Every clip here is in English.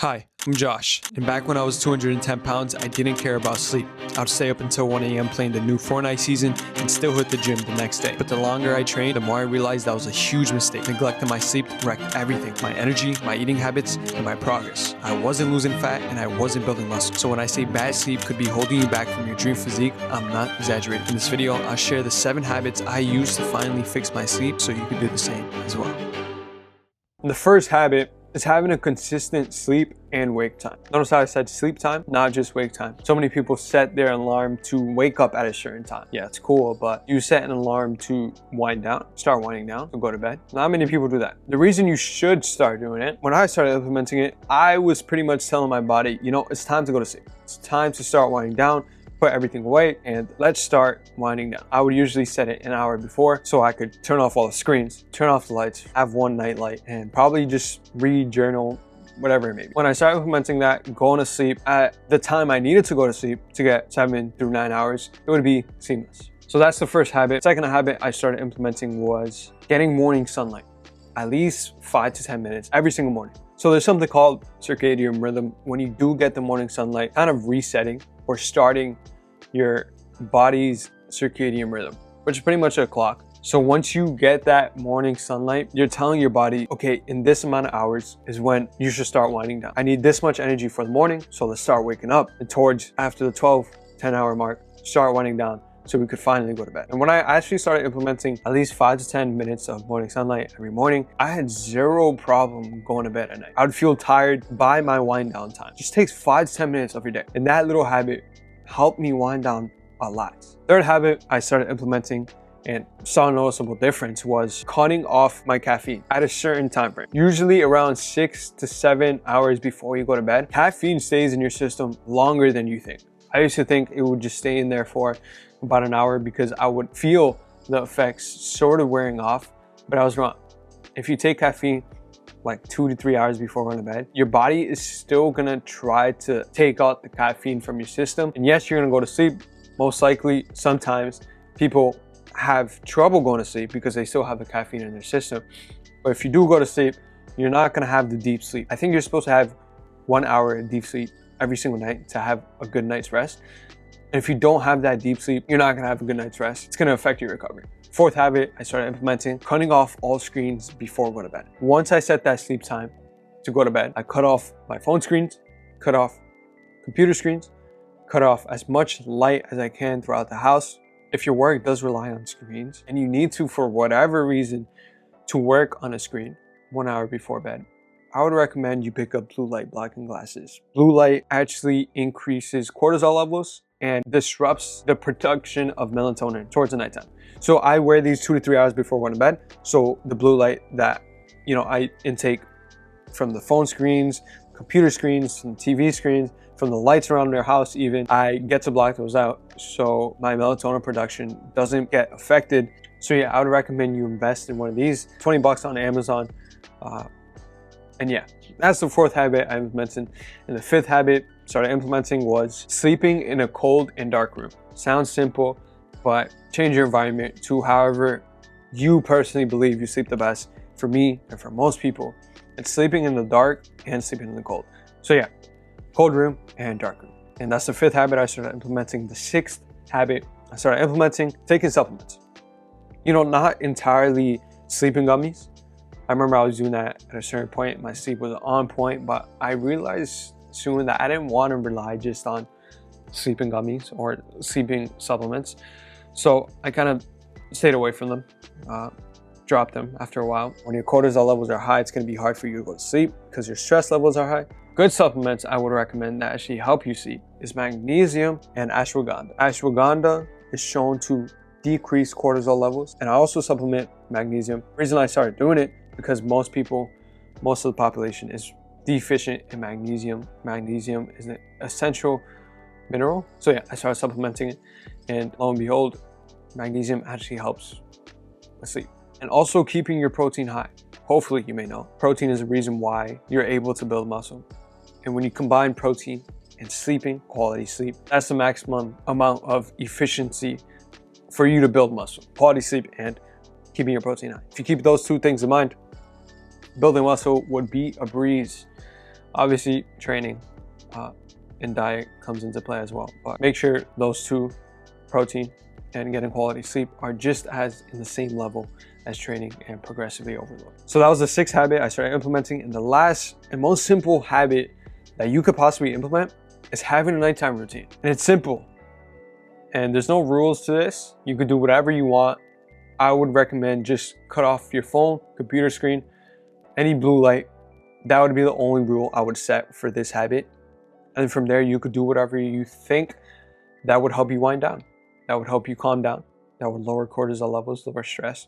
Hi, I'm Josh, and back when I was 210 pounds, I didn't care about sleep. I would stay up until 1 a.m. playing the new Fortnite season and still hit the gym the next day. But the longer I trained, the more I realized that was a huge mistake. Neglecting my sleep wrecked everything: my energy, my eating habits, and my progress. I wasn't losing fat and I wasn't building muscle. So when I say bad sleep could be holding you back from your dream physique, I'm not exaggerating. In this video, I'll share the 7 habits I used to finally fix my sleep so you can do the same as well. The first habit is having a consistent sleep and wake time. Notice how I said sleep time, not just wake time. So many people set their alarm to wake up at a certain time. Yeah, it's cool, but you set an alarm to wind down, start winding down, to go to bed. Not many people do that. The reason you should start doing it, when I started implementing it, I was pretty much telling my body, you know, it's time to go to sleep. It's time to start winding down, put everything away, and let's start winding down. I would usually set it an hour before so I could turn off all the screens, turn off the lights, have one night light, and probably just read, journal, whatever it may be. When I started implementing that, going to sleep at the time I needed to go to sleep to get 7 through 9 hours, it would be seamless. So that's the first habit. Second habit I started implementing was getting morning sunlight, at least 5 to 10 minutes every single morning. So there's something called circadian rhythm. When you do get the morning sunlight, kind of resetting or starting your body's circadian rhythm, which is pretty much a clock. So once you get that morning sunlight, you're telling your body, okay, in this amount of hours is when you should start winding down. I need this much energy for the morning, so let's start waking up. And towards after the 10 hour mark, start winding down so we could finally go to bed. And when I actually started implementing at least 5 to 10 minutes of morning sunlight every morning, I had zero problem going to bed at night. I would feel tired by my wind down time. It just takes 5 to 10 minutes of your day. And that little habit helped me wind down a lot. Third habit I started implementing and saw a noticeable difference was cutting off my caffeine at a certain time frame. Usually around 6 to 7 hours before you go to bed. Caffeine stays in your system longer than you think. I used to think it would just stay in there for about an hour because I would feel the effects sort of wearing off, but I was wrong. If you take caffeine like 2 to 3 hours before going to bed, your body is still gonna try to take out the caffeine from your system. And yes, you're gonna go to sleep. Most likely, sometimes people have trouble going to sleep because they still have the caffeine in their system. But if you do go to sleep, you're not gonna have the deep sleep. I think you're supposed to have 1 hour of deep sleep every single night to have a good night's rest. And if you don't have that deep sleep, you're not gonna have a good night's rest. It's gonna affect your recovery. Fourth habit I started implementing, cutting off all screens before going to bed. Once I set that sleep time to go to bed, I cut off my phone screens, cut off computer screens, cut off as much light as I can throughout the house. If your work does rely on screens and you need to, for whatever reason, to work on a screen 1 hour before bed, I would recommend you pick up blue light blocking glasses. Blue light actually increases cortisol levels and disrupts the production of melatonin towards the nighttime. So I wear these 2 to 3 hours before going to bed. So the blue light that, you know, I intake from the phone screens, computer screens, from TV screens, from the lights around their house even, I get to block those out so my melatonin production doesn't get affected. So yeah, I would recommend you invest in one of these, 20 bucks on Amazon. And yeah, that's the fourth habit I mentioned. And the fifth habit I started implementing was sleeping in a cold and dark room. Sounds simple, but change your environment to however you personally believe you sleep the best. For me and for most people, it's sleeping in the dark and sleeping in the cold. So yeah, cold room and dark room. And that's the fifth habit I started implementing. The sixth habit I started implementing, taking supplements. You know, not entirely sleeping gummies. I remember I was doing that at a certain point. My sleep was on point, but I realized soon that I didn't want to rely just on sleeping gummies or sleeping supplements. So I kind of stayed away from them, dropped them after a while. When your cortisol levels are high, it's going to be hard for you to go to sleep because your stress levels are high. Good supplements I would recommend that actually help you sleep is magnesium and ashwagandha. Ashwagandha is shown to decrease cortisol levels, and I also supplement magnesium. The reason I started doing it because most of the population is deficient in magnesium. Magnesium is an essential mineral. So yeah, I started supplementing it, and lo and behold, magnesium actually helps with sleep. And also keeping your protein high. Hopefully you may know, protein is the reason why you're able to build muscle. And when you combine protein and sleeping, quality sleep, that's the maximum amount of efficiency for you to build muscle. Quality sleep and keeping your protein high. If you keep those two things in mind, building muscle would be a breeze. Obviously, training and diet comes into play as well, but make sure those two, protein and getting quality sleep, are just as in the same level as training and progressively overload. So that was the 6th habit I started implementing, and the last and most simple habit that you could possibly implement is having a nighttime routine. And it's simple, and there's no rules to this. You could do whatever you want. I would recommend just cut off your phone, computer screen, any blue light. That would be the only rule I would set for this habit. And from there, you could do whatever you think that would help you wind down, that would help you calm down, that would lower cortisol levels, lower stress,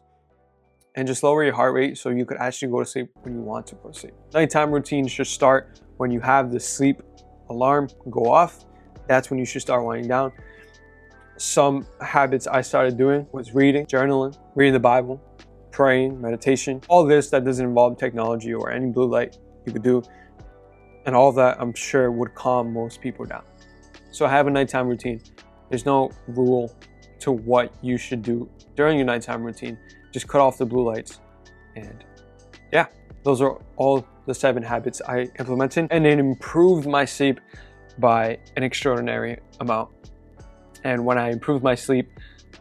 and just lower your heart rate so you could actually go to sleep when you want to go to sleep. Nighttime routines should start when you have the sleep alarm go off. That's when you should start winding down. Some habits I started doing was reading, journaling, reading the Bible, praying, meditation. All this that doesn't involve technology or any blue light you could do. And all of that, I'm sure, would calm most people down. So have a nighttime routine. There's no rule to what you should do during your nighttime routine. Just cut off the blue lights. And yeah, those are all the 7 habits I implemented, and it improved my sleep by an extraordinary amount. And when I improved my sleep,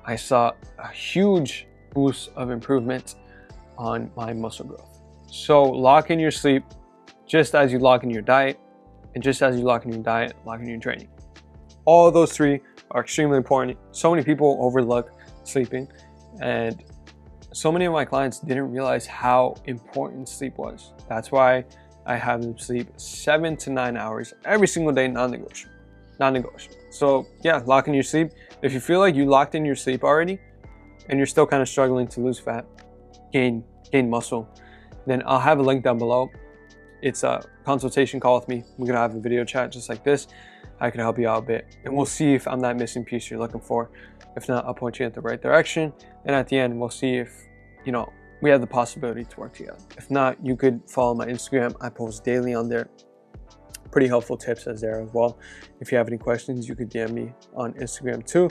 I saw a huge boost of improvement on my muscle growth. So lock in your sleep just as you lock in your diet, and just as you lock in your diet, lock in your training. All of those 3 are extremely important. So many people overlook sleeping, and so many of my clients didn't realize how important sleep was. That's why I have them sleep 7 to 9 hours every single day, non-negotiable. So yeah, lock in your sleep. If you feel like you locked in your sleep already and you're still kind of struggling to lose fat, gain muscle, then I'll have a link down below. It's a consultation call with me. We're gonna have a video chat just like this. I can help you out a bit, and we'll see if I'm that missing piece you're looking for. If not, I'll point you in the right direction, and at the end we'll see if we have the possibility to work together. If not, you could follow my Instagram. I post daily on there. Pretty helpful tips as there as well. If you have any questions, you could DM me on Instagram too.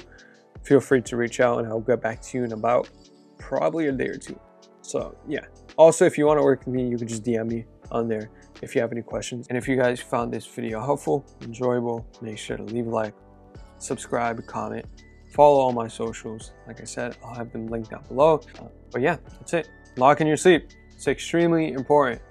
Feel free to reach out, and I'll get back to you in about probably a day or 2. So yeah. Also, if you want to work with me, you can just DM me on there if you have any questions. And if you guys found this video helpful, enjoyable, make sure to leave a like, subscribe, comment, follow all my socials. Like I said, I'll have them linked down below. But yeah, that's it. Lock in your sleep. It's extremely important.